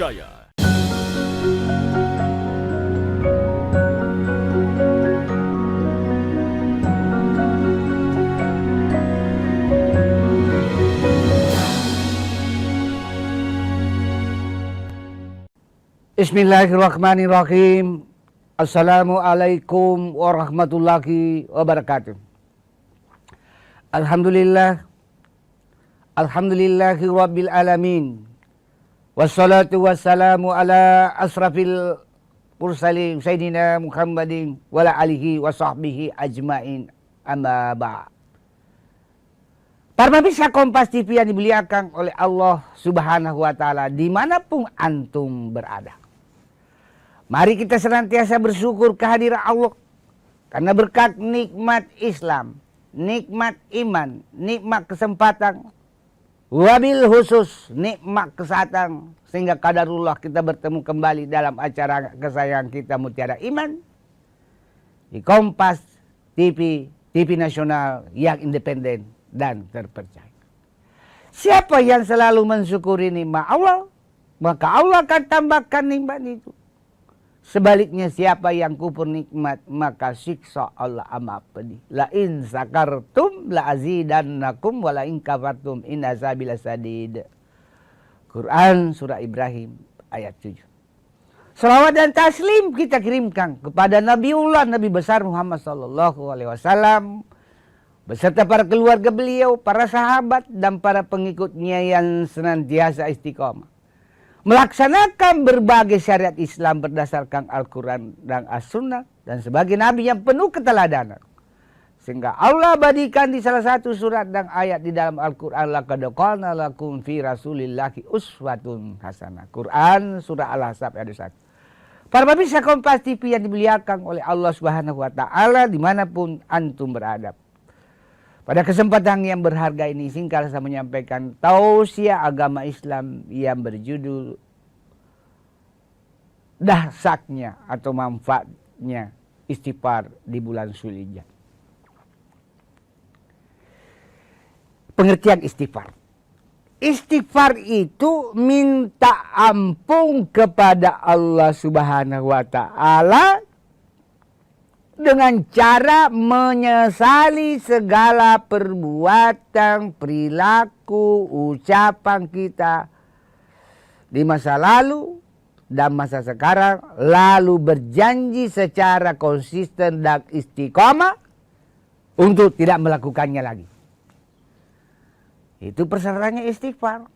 terpercaya. Bismillahirrahmanirrahim. Assalamualaikum warahmatullahi wabarakatuh. Alhamdulillahi rabbil alamin. Wassalatu wassalamu ala asrafil mursalin Sayyidina Muhammadin wa ala alihi wa sahbihi ajmain, amma ba'd. Para pemirsa Kompas TV yang dimuliakan oleh Allah Subhanahu wa taala, dimanapun antum berada, mari kita senantiasa bersyukur kehadiran Allah karena berkat nikmat Islam, nikmat iman, nikmat kesempatan, wabil khusus nikmat kesehatan, sehingga qadarullah kita bertemu kembali dalam acara kesayangan kita Mutiara Iman di Kompas TV, TV nasional yang independen dan terpercaya. Siapa yang selalu mensyukuri nikmat Allah, maka Allah akan tambahkan nikmat itu. Sebaliknya siapa yang kufur nikmat, maka siksa Allah amat pedih. La in sakartum la azidannakum wa la in kafartum in azabi lasadid. Quran surah Ibrahim ayat 7. Salawat dan taslim kita kirimkan kepada Nabiullah, Nabi besar Muhammad sallallahu alaihi wasallam beserta para keluarga beliau, para sahabat dan para pengikutnya yang senantiasa istiqomah melaksanakan berbagai syariat Islam berdasarkan Al-Quran dan As-Sunnah, dan sebagai Nabi yang penuh keteladanan. Sehingga Allah abadikan di salah satu surat dan ayat di dalam Al-Quran, laqad kana lakum fi rasulillahi uswatun hasanah. Quran surah Al-Ahzab ayat 1. Para pemirsa Kompas TV yang dimuliakan oleh Allah Subhanahu wa taala dimanapun antum berada, pada kesempatan yang berharga ini singkat saya menyampaikan tausiah agama Islam yang berjudul dahsyatnya atau manfaatnya istighfar di bulan Zulhijjah. Pengertian istighfar. Istighfar itu minta ampun kepada Allah Subhanahu wa taala dengan cara menyesali segala perbuatan, perilaku, ucapan kita di masa lalu dan masa sekarang, lalu berjanji secara konsisten dan istiqomah untuk tidak melakukannya lagi. Itu persyaratannya istighfar,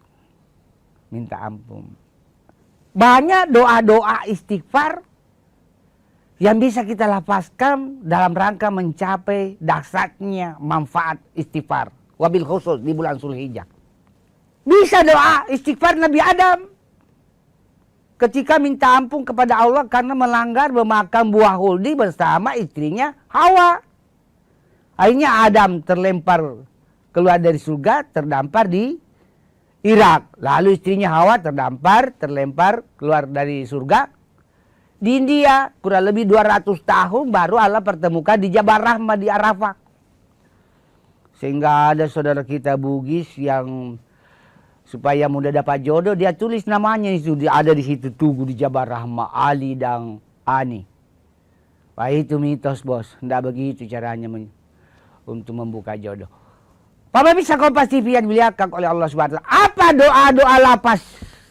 minta ampun. Banyak doa-doa istighfar yang bisa kita lapaskan dalam rangka mencapai dahsyatnya manfaat istighfar, wabil khusus di bulan Zulhijjah. Bisa doa istighfar Nabi Adam ketika minta ampun kepada Allah karena melanggar memakan buah huldi bersama istrinya Hawa. Akhirnya Adam terlempar keluar dari surga, terdampar di Irak. Lalu istrinya Hawa terlempar keluar dari surga di India. Kurang lebih 200 tahun baru Allah pertemukan di Jabal Rahmah di Arafah. Sehingga ada saudara kita Bugis yang supaya mudah dapat jodoh, dia tulis namanya itu, dia ada di situ tugu di Jabal Rahmah, Ali dan Ani. Wah, itu mitos bos, tidak begitu caranya untuk membuka jodoh. Bapak bisa Kompas TV yang dimuliakan oleh Allah SWT. Apa doa-doa lapas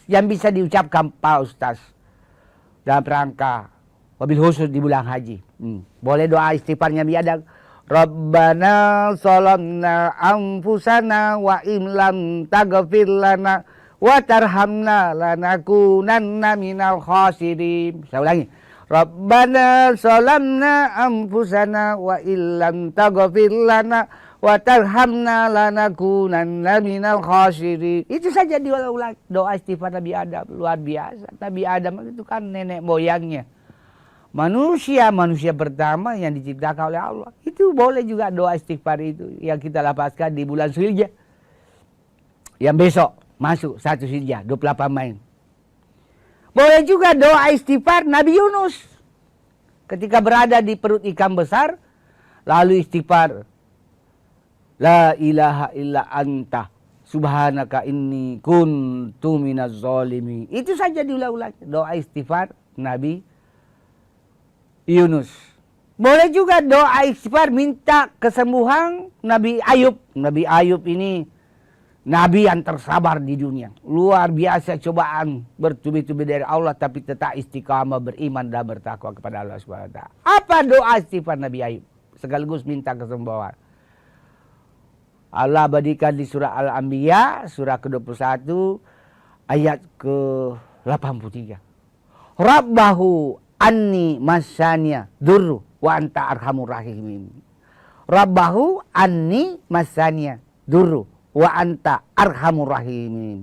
yang bisa diucapkan Pak Ustaz dalam rangka wabil khusus di bulan haji? Boleh doa istighfarnya biadab. Rabbana salamna anfusana wa imlam taghfir lana wa tarhamna lanakunanna minal khasirin. Saya ulangi. Rabbana salamna anfusana wa illam taghfir lana wa tarhamna lanakunanna minal khasirin. Itu saja diulang doa istighfar Nabi Adam, luar biasa. Nabi Adam itu kan nenek moyangnya manusia pertama yang diciptakan oleh Allah. Itu boleh juga doa istighfar itu yang kita lapaskan di bulan Zulhijjah, yang besok masuk 1 Zulhijjah 28 Mei. Boleh juga doa istighfar Nabi Yunus ketika berada di perut ikan besar, lalu istighfar la ilaha illa anta subhanaka inni kuntu minaz zalimin. Itu saja diulang-ulang. Doa istighfar Nabi Yunus. Boleh juga doa istighfar minta kesembuhan Nabi Ayub. Nabi Ayub ini Nabi yang tersabar di dunia. Luar biasa cobaan bertubi-tubi dari Allah, tapi tetap istiqamah beriman dan bertakwa kepada Allah SWT. Apa doa istighfar Nabi Ayub? Sekaligus minta kesembuhan. Allah abadikan di surah Al-Anbiya, surah ke-21, ayat ke-83. Rabbahu anni masanya durru wa anta arhamur rahimin. Rabbahu anni masanya durru wa anta arhamur rahimin.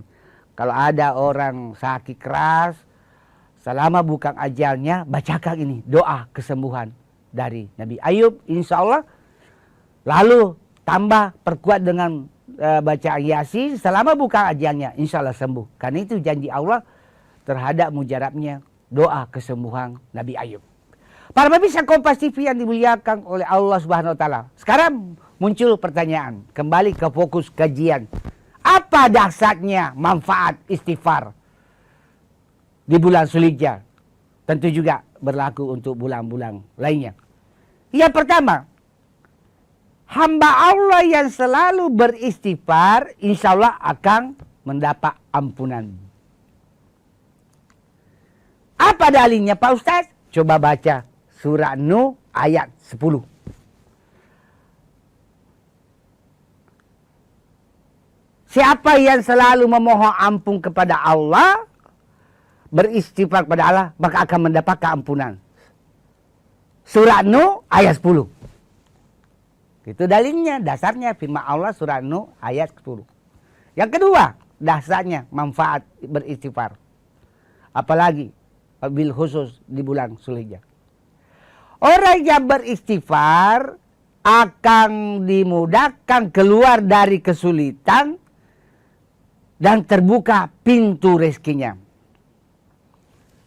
Kalau ada orang sakit keras, selama bukan ajalnya, bacakan ini doa kesembuhan dari Nabi Ayub, insya Allah. Lalu tambah perkuat dengan baca Yasin, selama bukan ajalnya, insya Allah sembuh. Karena itu janji Allah terhadap mujarabnya doa kesembuhan Nabi Ayub. Para pemirsa Kompas TV yang dimuliakan oleh Allah Subhanahu Wa Taala. Sekarang muncul pertanyaan, kembali ke fokus kajian. Apa dahsyatnya manfaat istighfar di bulan Zulhijjah? Tentu juga berlaku untuk bulan-bulan lainnya. Yang pertama, hamba Allah yang selalu beristighfar, insya Allah akan mendapat ampunan. Apa dalilnya Pak Ustaz? Coba baca surah Nuh ayat 10. Siapa yang selalu memohon ampun kepada Allah, beristighfar kepada Allah, maka akan mendapat keampunan. Surah Nuh ayat 10. Itu dalilnya, dasarnya firman Allah surah Nuh ayat 10. Yang kedua, dasarnya manfaat beristighfar. Apalagi bil khusus di bulan Zulhijjah. Orang yang beristighfar akan dimudahkan keluar dari kesulitan dan terbuka pintu rezekinya.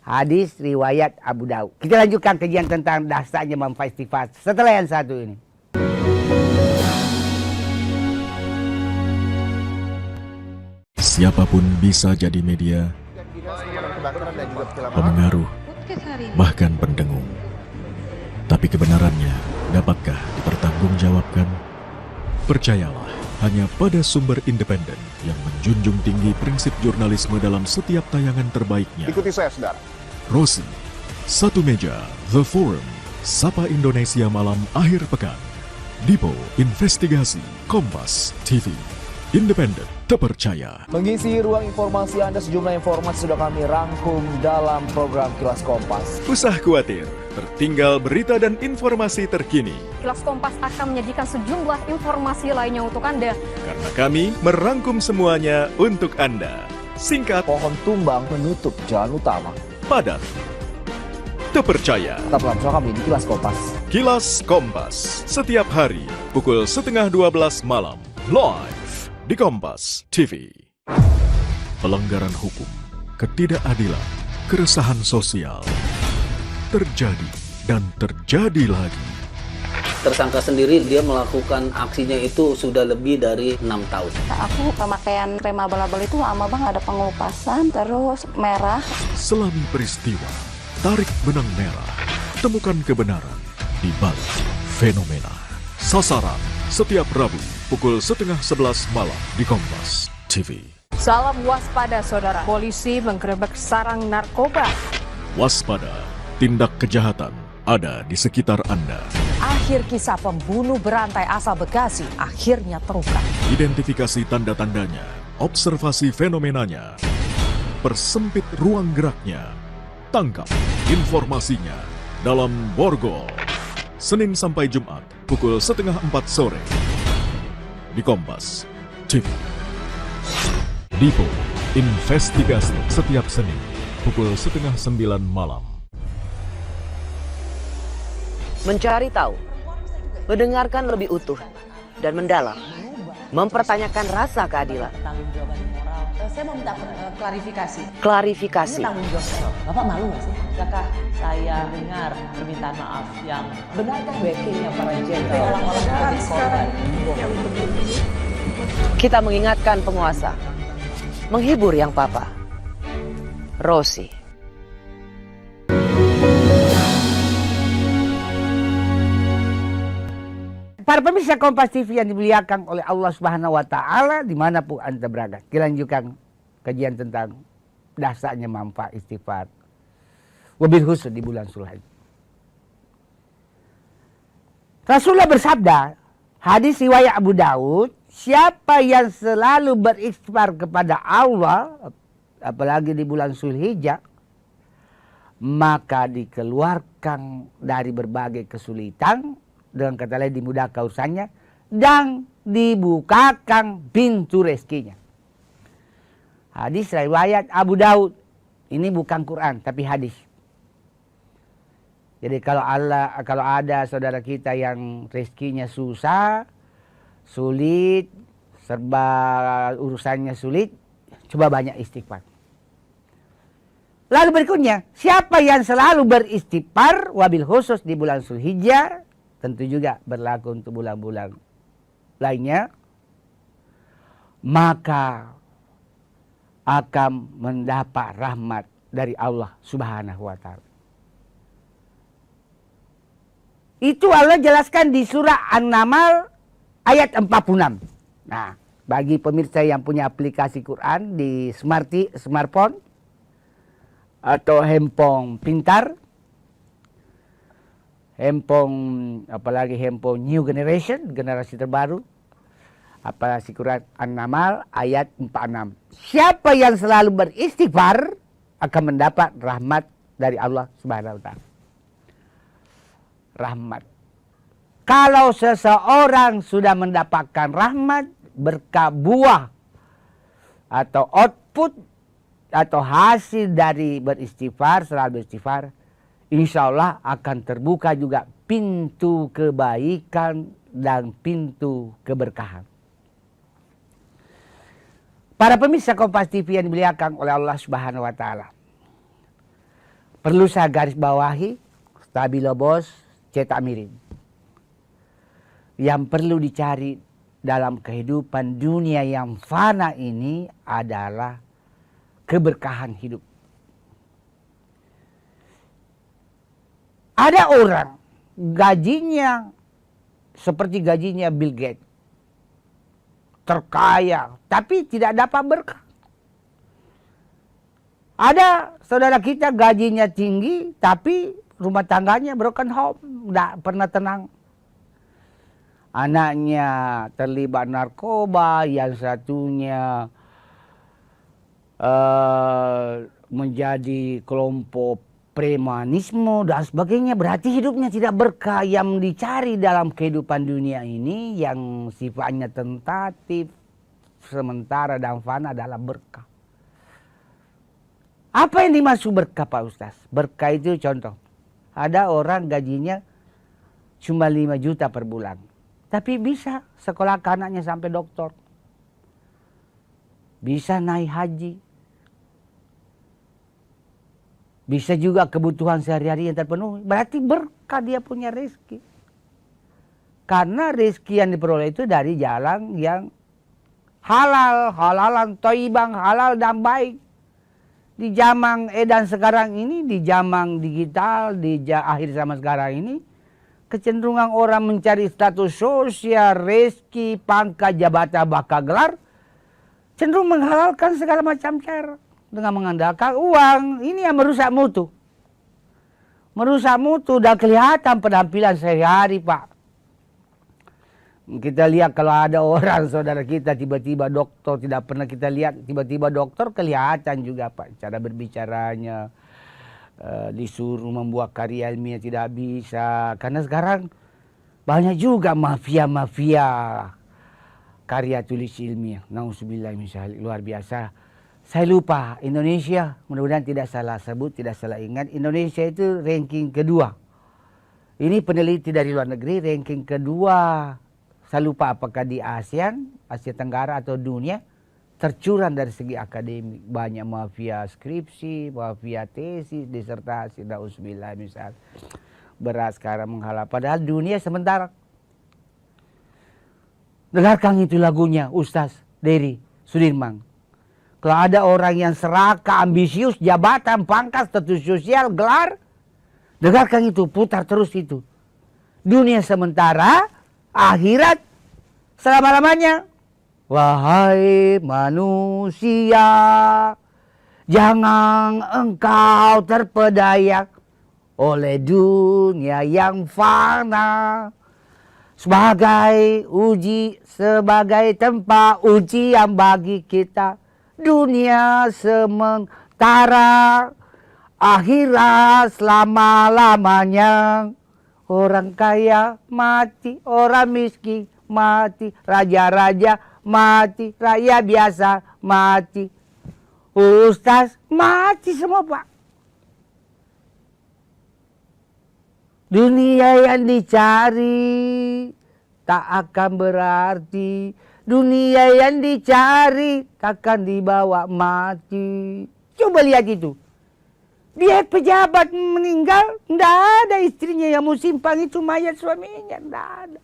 Hadis riwayat Abu Daud. Kita lanjutkan kajian tentang dasarnya manfaat istighfar setelah yang satu ini. Siapapun bisa jadi media, pemengaruh, bahkan pendengung. Tapi kebenarannya dapatkah dipertanggungjawabkan? Percayalah hanya pada sumber independen yang menjunjung tinggi prinsip jurnalisme dalam setiap tayangan terbaiknya. Ikuti saya, saudara. Rosi, Satu Meja, The Forum, Sapa Indonesia Malam Akhir Pekan, Dipo Investigasi, Kompas TV, independen, terpercaya. Mengisi ruang informasi Anda, sejumlah informasi sudah kami rangkum dalam program Kilas Kompas. Usah khawatir, tertinggal berita dan informasi terkini. Kilas Kompas akan menyajikan sejumlah informasi lainnya untuk Anda. Karena kami merangkum semuanya untuk Anda. Singkat, Pohon tumbang menutup jalan utama. padat, terpercaya. Tetaplah bersama kami di Kilas Kompas. Kilas Kompas, setiap hari pukul 11:30 malam, live di Kompas TV. Pelanggaran hukum, ketidakadilan, keresahan sosial terjadi dan terjadi lagi. Tersangka sendiri dia melakukan aksinya itu sudah lebih dari 6 tahun. Aku pemakaian krem abal-abal itu lama banget, ada pengelupasan, terus merah. Selami peristiwa, tarik benang merah, temukan kebenaran di balik fenomena. Sasaran setiap Rabu pukul 10:30 malam di Kompas TV. Salam waspada saudara. Polisi menggerebek sarang narkoba. Waspada, tindak kejahatan ada di sekitar Anda. Akhir kisah pembunuh berantai asal Bekasi akhirnya terungkap. Identifikasi tanda-tandanya, observasi fenomenanya, persempit ruang geraknya, tangkap informasinya dalam Borgol. Senin sampai Jumat pukul 3:30 sore di Kompas TV. Dipo Investigasi setiap Senin pukul 8:30 malam. Mencari tahu, mendengarkan lebih utuh dan mendalam, mempertanyakan rasa keadilan. Saya mau minta klarifikasi. Klarifikasi. Ini tanggung jawab. Bapak malu nggak sih? Apakah saya dengar permintaan maaf yang benarkah backingnya para jenderal orang-orang seperti korban? Kita mengingatkan penguasa, menghibur yang papa. Rosi. Para pemirsa Kompas TV yang dimuliakan oleh Allah Subhanahu wa taala dimanapun Anda berada. Kita lanjutkan kajian tentang dasarnya manfaat istighfar. Wabil khusus di bulan Zulhijjah. Rasulullah bersabda, hadis riwayat Abu Daud, siapa yang selalu beristighfar kepada Allah, apalagi di bulan Zulhijjah, maka dikeluarkan dari berbagai kesulitan, dengan kata lain dimudahkan urusannya, dan dibukakan pintu rezekinya. Hadis riwayat Abu Daud. Ini bukan Quran, tapi hadis. Jadi kalau ada saudara kita yang rezekinya susah, sulit, serba urusannya sulit, coba banyak istighfar. Lalu berikutnya, siapa yang selalu beristighfar, wabil khusus di bulan Zulhijjah, tentu juga berlaku untuk bulan-bulan lainnya, maka akan mendapat rahmat dari Allah Subhanahu wa taala. Itu Allah jelaskan di surah An-Naml ayat 46. Nah, bagi pemirsa yang punya aplikasi Quran di smartphone atau handphone pintar, apalagi handphone new generation, generasi terbaru, apalagi Quran An-Naml ayat 46. Siapa yang selalu beristighfar akan mendapat rahmat dari Allah Subhanahu wa taala. Rahmat. Kalau seseorang sudah mendapatkan rahmat berkah buah atau output atau hasil dari beristighfar, selalu beristighfar, insya Allah akan terbuka juga pintu kebaikan dan pintu keberkahan. Para pemirsa Kompas TV yang dimuliakan oleh Allah Subhanahu wa taala. Perlu saya garis bawahi, stabilo bos, cetak miring. Yang perlu dicari dalam kehidupan dunia yang fana ini adalah keberkahan hidup. Ada orang gajinya seperti gajinya Bill Gates, terkaya, tapi tidak dapat berkah. Ada saudara kita gajinya tinggi, tapi rumah tangganya broken home, tidak pernah tenang. Anaknya terlibat narkoba, yang satunya menjadi kelompok premanisme dan sebagainya. Berarti hidupnya tidak berkah. Yang dicari dalam kehidupan dunia ini yang sifatnya tentatif, sementara dan fana adalah berkah. Apa yang dimaksud berkah, Pak Ustaz? Berkah itu contoh, ada orang gajinya cuma 5 juta per bulan, tapi bisa sekolah anaknya sampai doktor, bisa naik haji, bisa juga kebutuhan sehari-hari yang terpenuhi. Berarti berkah dia punya rezeki. Karena rezeki yang diperoleh itu dari jalan yang halal, halalan, toibang, halal dan baik. Di zaman edan sekarang ini, di zaman digital, di akhir zaman sekarang ini, kecenderungan orang mencari status sosial, rezeki, pangkat, jabatan, bakal gelar, cenderung menghalalkan segala macam cara. Dengan mengandalkan uang, ini yang merusak mutu. Merusak mutu dan kelihatan penampilan sehari-hari, Pak. Kita lihat kalau ada orang saudara kita tiba-tiba dokter, tidak pernah kita lihat, tiba-tiba dokter, kelihatan juga Pak. Cara berbicaranya, disuruh membuat karya ilmiah tidak bisa. Karena sekarang banyak juga mafia-mafia karya tulis ilmiah. Nauzubillah min dzalik, luar biasa. Saya lupa, Indonesia, mudah-mudahan tidak salah sebut, tidak salah ingat. Indonesia itu ranking kedua. Ini peneliti dari luar negeri, ranking kedua. Saya lupa apakah di ASEAN, Asia Tenggara atau dunia, tercurang dari segi akademik. Banyak mafia skripsi, mafia tesis, disertasi, nauzubillah misal. Berat sekarang menghalang. Padahal dunia sementara. Dengarkan itu lagunya Ustaz Dery Sudirman. Kalau ada orang yang serakah, ambisius, jabatan, pangkat, status sosial, gelar, dengarkan itu, putar terus itu. Dunia sementara, akhirat selama-lamanya. Wahai manusia, jangan engkau terpedaya oleh dunia yang fana. Sebagai tempat ujian bagi kita. Dunia sementara, akhirat selama-lamanya. Orang kaya mati, orang miskin mati, raja-raja mati, rakyat biasa mati, ustaz mati semua, Pak. Dunia yang dicari tak akan berarti. Dunia yang dicari takkan dibawa mati. Coba lihat itu. Dia pejabat meninggal, tidak ada istrinya yang mau simpan itu mayat suaminya, tidak ada.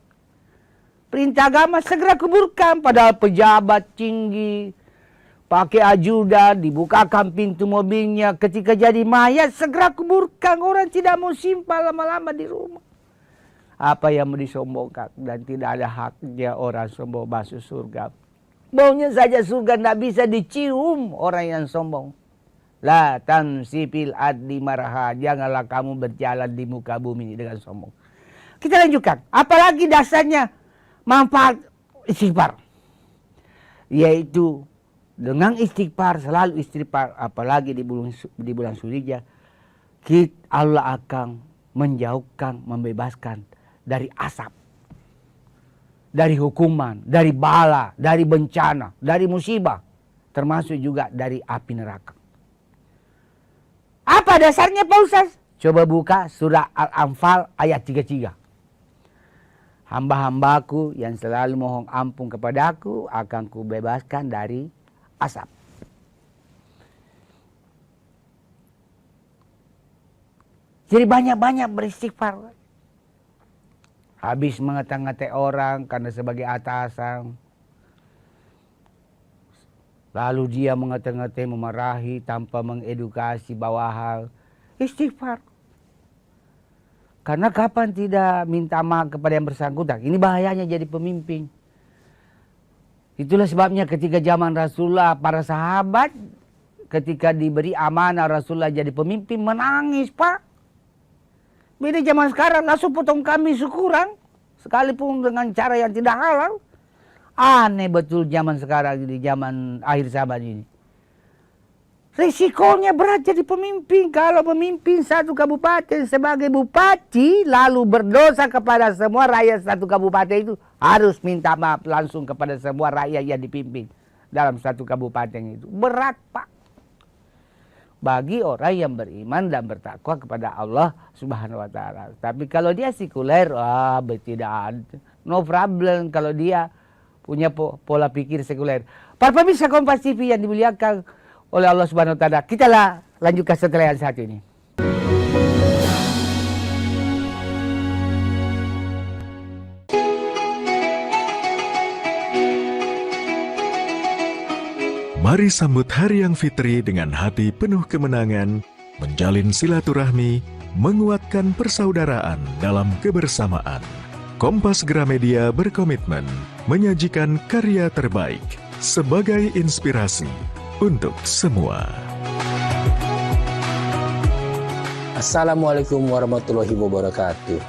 Perintah agama segera kuburkan, padahal pejabat tinggi. Pakai ajudan, dibukakan pintu mobilnya. Ketika jadi mayat, segera kuburkan. Orang tidak mau simpan lama-lama di rumah. Apa yang mau disombongkan, dan tidak ada haknya orang sombong masuk surga. Baunya saja surga tidak bisa dicium orang yang sombong. La tansifil adli maraha, janganlah kamu berjalan di muka bumi ini dengan sombong. Kita lanjutkan, apalagi dasarnya manfaat istighfar. Yaitu dengan istighfar, selalu istighfar, apalagi di bulan Zulhijjah, Allah akan menjauhkan, membebaskan dari asap, dari hukuman, dari bala, dari bencana, dari musibah, termasuk juga dari api neraka. Apa dasarnya Pak Ustaz? Coba buka surah Al-Anfal ayat 33. Hamba-hambaku yang selalu mohon ampun kepadaku akan kubebaskan dari asap. Jadi banyak-banyak beristighfar. Habis mengata-ngatai orang karena sebagai atasan. Lalu dia mengata-ngatai, memarahi tanpa mengedukasi bawahan. Istighfar. Karena kapan tidak minta maaf kepada yang bersangkutan? Ini bahayanya jadi pemimpin. Itulah sebabnya ketika zaman Rasulullah, para sahabat ketika diberi amanah Rasulullah jadi pemimpin menangis, Pak. Beda zaman sekarang, langsung potong kambing syukuran. Sekalipun dengan cara yang tidak halal. Aneh betul zaman sekarang, di zaman akhir zaman ini. Risikonya berat jadi pemimpin. Kalau pemimpin satu kabupaten sebagai bupati, lalu berdosa kepada semua rakyat satu kabupaten itu, harus minta maaf langsung kepada semua rakyat yang dipimpin dalam satu kabupaten itu. Berat, Pak. Bagi orang yang beriman dan bertakwa kepada Allah Subhanahu wa Ta'ala. Tapi kalau dia sekuler, tidak, no problem kalau dia punya pola pikir sekuler. Para pemirsa Kompas TV yang dimuliakan oleh Allah Subhanahu wa Ta'ala, kita lanjutkan setelah yang satu ini. Mari sambut Hari Yang Fitri dengan hati penuh kemenangan, menjalin silaturahmi, menguatkan persaudaraan dalam kebersamaan. Kompas Gramedia berkomitmen menyajikan karya terbaik sebagai inspirasi untuk semua. Assalamualaikum warahmatullahi wabarakatuh.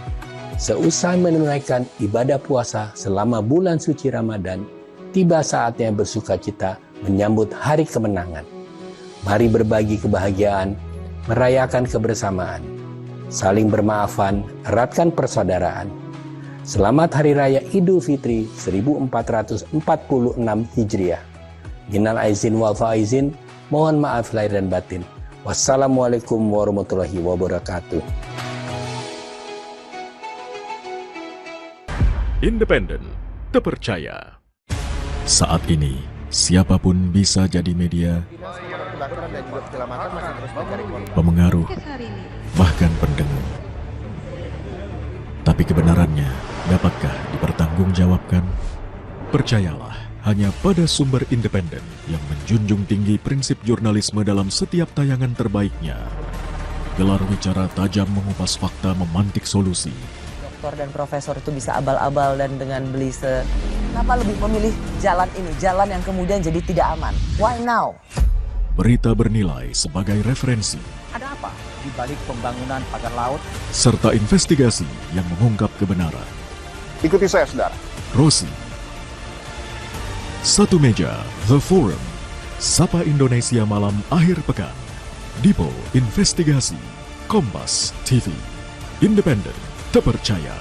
Seusai menunaikan ibadah puasa selama bulan suci Ramadan, tiba saatnya bersukacita menyambut hari kemenangan. Mari berbagi kebahagiaan, merayakan kebersamaan, saling bermaafan, eratkan persaudaraan. Selamat Hari Raya Idul Fitri 1446 Hijriah. Minal aizin wal faizin, mohon maaf lahir dan batin. Wassalamualaikum warahmatullahi wabarakatuh. Independen, terpercaya. Saat ini, siapapun bisa jadi media, pemengaruh, bahkan pendengar. Tapi kebenarannya dapatkah dipertanggungjawabkan? Percayalah, hanya pada sumber independen yang menjunjung tinggi prinsip jurnalisme dalam setiap tayangan terbaiknya. Gelar bicara tajam mengupas fakta, memantik solusi. Doktor dan profesor itu bisa abal-abal dan dengan belise. Kenapa lebih memilih jalan ini, jalan yang kemudian jadi tidak aman? Why now? Berita bernilai sebagai referensi. Ada apa di balik pembangunan pagar laut? Serta investigasi yang mengungkap kebenaran. Ikuti saya, saudara. Rosi. Satu meja, The Forum. Sapa Indonesia malam akhir pekan. Dipo Investigasi. Kompas TV. Independen, terpercaya.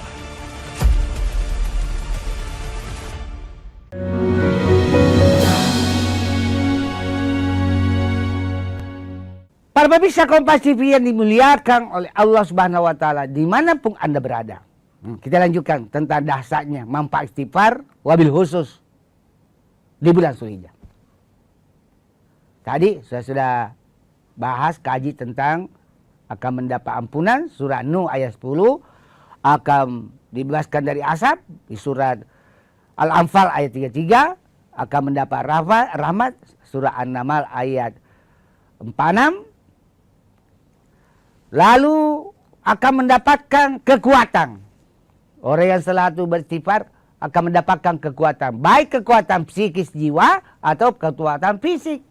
Para pemirsa Kompas TV yang dimuliakan oleh Allah Subhanahu wa Ta'ala, dimanapun Anda berada. Kita lanjutkan tentang dahsyatnya manfaat istighfar, wabil khusus di bulan Zulhijjah. Tadi saya sudah bahas, kaji tentang akan mendapat ampunan, surat Nuh ayat 10, akan dibebaskan dari asap, di surat Al-Anfal ayat 33, akan mendapat rahmat, surat An-Naml ayat 46, lalu akan mendapatkan kekuatan. Orang yang selalu beristighfar akan mendapatkan kekuatan. Baik kekuatan psikis jiwa atau kekuatan fisik.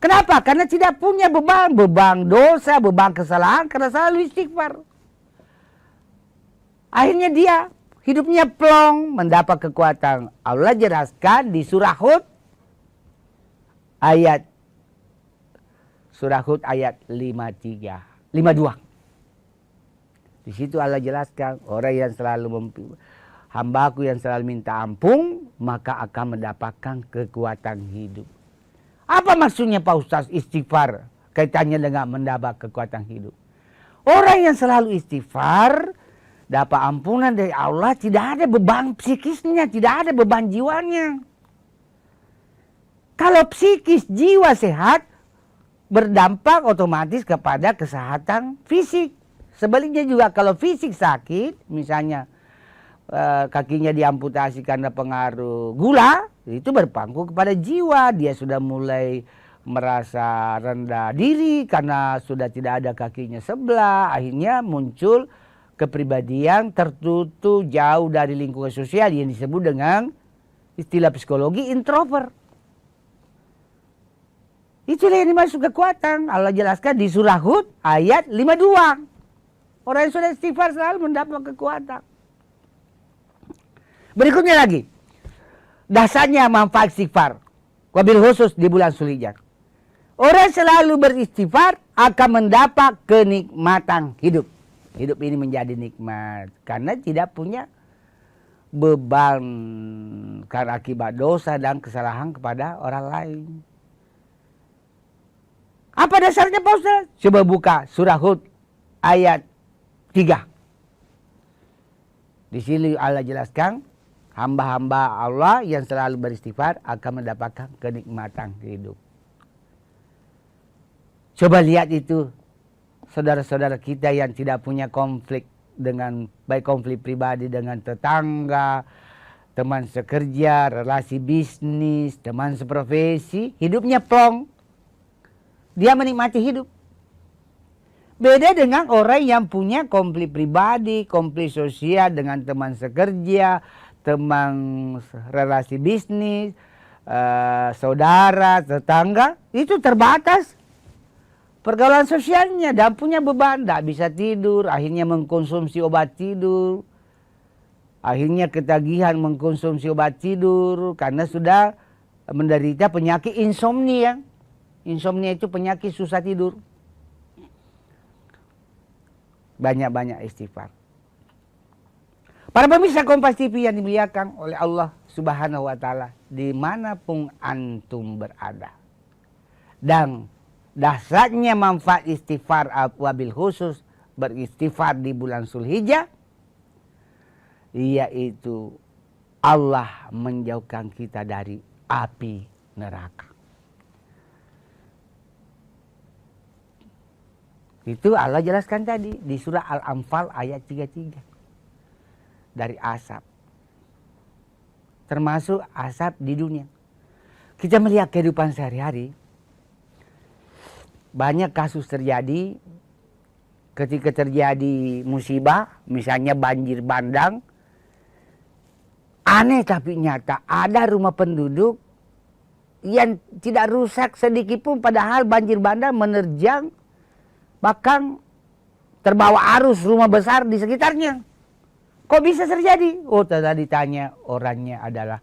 Kenapa? Karena tidak punya beban dosa, beban kesalahan karena selalu istighfar. Akhirnya dia hidupnya plong, mendapat kekuatan. Allah jelaskan di surah Hud ayat 52. Di situ Allah jelaskan, orang yang selalu hambaku yang selalu minta ampun, maka akan mendapatkan kekuatan hidup. Apa maksudnya Pak Ustaz istighfar kaitannya dengan mendapat kekuatan hidup? Orang yang selalu istighfar dapat ampunan dari Allah, tidak ada beban psikisnya, tidak ada beban jiwanya. Kalau psikis jiwa sehat, berdampak otomatis kepada kesehatan fisik. Sebaliknya juga kalau fisik sakit, misalnya kakinya diamputasi karena pengaruh gula, itu berpangku kepada jiwa. Dia sudah mulai merasa rendah diri karena sudah tidak ada kakinya sebelah. Akhirnya muncul kepribadian tertutup jauh dari lingkungan sosial yang disebut dengan istilah psikologi introvert. Itulah yang dimaksud kekuatan. Allah jelaskan di surah Hud ayat 52. Orang yang sudah istighfar selalu mendapat kekuatan. Berikutnya lagi. Dasarnya manfaat istighfar. Wabil khusus di bulan Zulhijjah. Orang selalu beristighfar akan mendapat kenikmatan hidup. Hidup ini menjadi nikmat. Karena tidak punya beban karena akibat dosa dan kesalahan kepada orang lain. Apa dasarnya Pak Ustaz? Coba buka surah Hud ayat 3. Di sini Allah jelaskan, hamba-hamba Allah yang selalu beristighfar akan mendapatkan kenikmatan hidup. Coba lihat itu, saudara-saudara kita yang tidak punya konflik dengan, baik konflik pribadi dengan tetangga, teman sekerja, relasi bisnis, teman seprofesi, hidupnya plong. Dia menikmati hidup. Beda dengan orang yang punya konflik pribadi, konflik sosial dengan teman sekerja, teman relasi bisnis, saudara, tetangga. Itu terbatas pergaulan sosialnya dan punya beban. Tidak bisa tidur, akhirnya mengkonsumsi obat tidur. Akhirnya ketagihan mengkonsumsi obat tidur karena sudah menderita penyakit insomnia. Insomnia itu penyakit susah tidur. Banyak-banyak istighfar. Para pemirsa Kompas TV yang dimuliakan oleh Allah Subhanahu wa Ta'ala, dimanapun antum berada. Dan dasarnya manfaat istighfar wabil khusus beristighfar di bulan Zulhijjah, yaitu Allah menjauhkan kita dari api neraka. Itu Allah jelaskan tadi di surah Al-Anfal ayat 33. Dari asap. termasuk asap di dunia. Kita melihat kehidupan sehari-hari, banyak kasus terjadi ketika terjadi musibah, misalnya banjir bandang. Aneh tapi nyata, ada rumah penduduk yang tidak rusak sedikit pun, padahal banjir bandang menerjang, bahkan terbawa arus rumah besar di sekitarnya. Kok bisa terjadi? Oh, tadi ditanya, orangnya adalah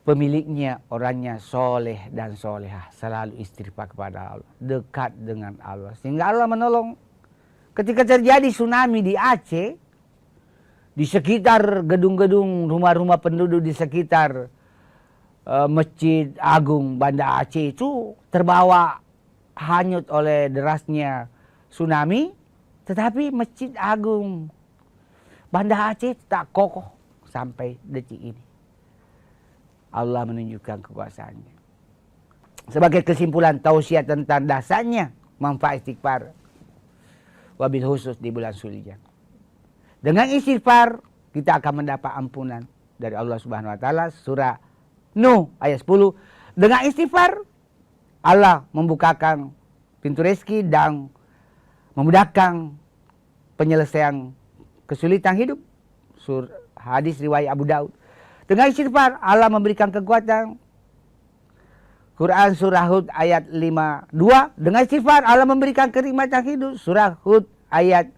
pemiliknya, orangnya soleh dan solehah, selalu istighfar kepada Allah, dekat dengan Allah, sehingga Allah menolong. Ketika terjadi tsunami di Aceh, di sekitar gedung-gedung rumah-rumah penduduk di sekitar Masjid Agung Banda Aceh itu terbawa hanyut oleh derasnya tsunami, tetapi Masjid Agung Banda Aceh tak kokoh sampai detik ini. Allah menunjukkan kekuasaannya. Sebagai kesimpulan tausiah tentang dasarnya manfaat istighfar, wabil khusus di bulan Zulhijjah. Dengan istighfar kita akan mendapat ampunan dari Allah Subhanahu wa taala. Surah Nuh ayat 10. Dengan istighfar Allah membukakan pintu rezeki dan memudahkan penyelesaian kesulitan hidup. Hadis riwayat Abu Daud. Dengan istighfar Allah memberikan kekuatan. Quran surah Hud ayat 52. Dengan istighfar Allah memberikan kenikmatan hidup. Surah Hud ayat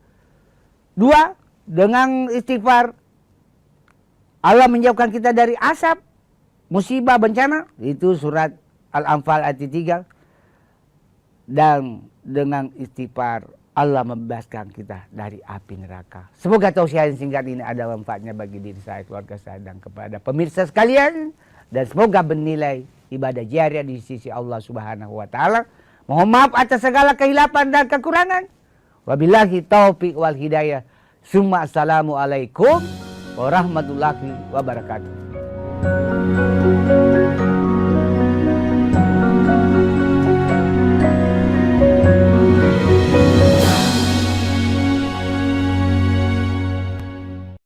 2. Dengan istighfar Allah menjauhkan kita dari asap, musibah, bencana. Itu surat Al-Anfal ayat 3. Dan dengan istighfar Allah membebaskan kita dari api neraka. Semoga tausiah yang singkat ini ada manfaatnya bagi diri saya, keluarga saya, dan kepada pemirsa sekalian. Dan semoga bernilai ibadah jariah di sisi Allah Subhanahu wa taala. Mohon maaf atas segala kehilapan dan kekurangan. Wabillahi taufiq wal hidayah. Summa assalamualaikum warahmatullahi wabarakatuh.